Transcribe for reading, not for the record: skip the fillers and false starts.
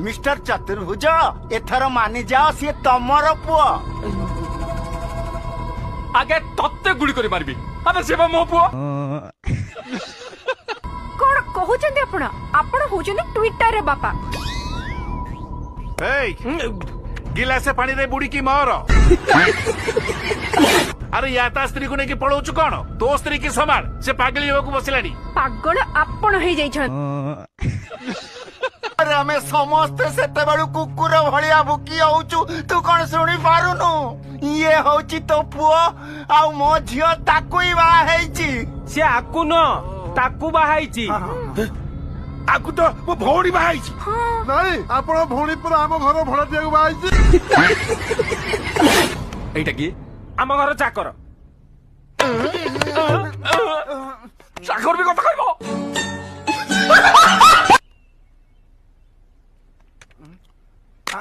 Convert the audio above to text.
mister चतुर्भुज एथर मानि जाओ सी तमर पुआ आगे तत्ते गुड़ी करी मारबी अबे सेबा मो पुआ कोन कहउछन्ते आपण होजने ट्विटर रे बापा गिलासे पानी रे बुड़ी की मोर अरे या ता स्त्री को नेकी पळौछु कोन तो स्त्री की संभाल से पागली होको बसिलानी पागल आपण हे जाई छन अरे हमें समस्ते सेते बडू कुकुर भलिया भुकी होउछु तू कोन सुनी पारुनु ये होउची तो पुओ आ मो झियो ताकुई बा हेची से आकु न ताकू बाहाइची आकु तो मो भौणी बाहाइछि नहीं आपण भौणी पर आम घर भड़ा दिया बाहाइछि एटा की आम घर चाकर चाकर भी कथा कहबो आ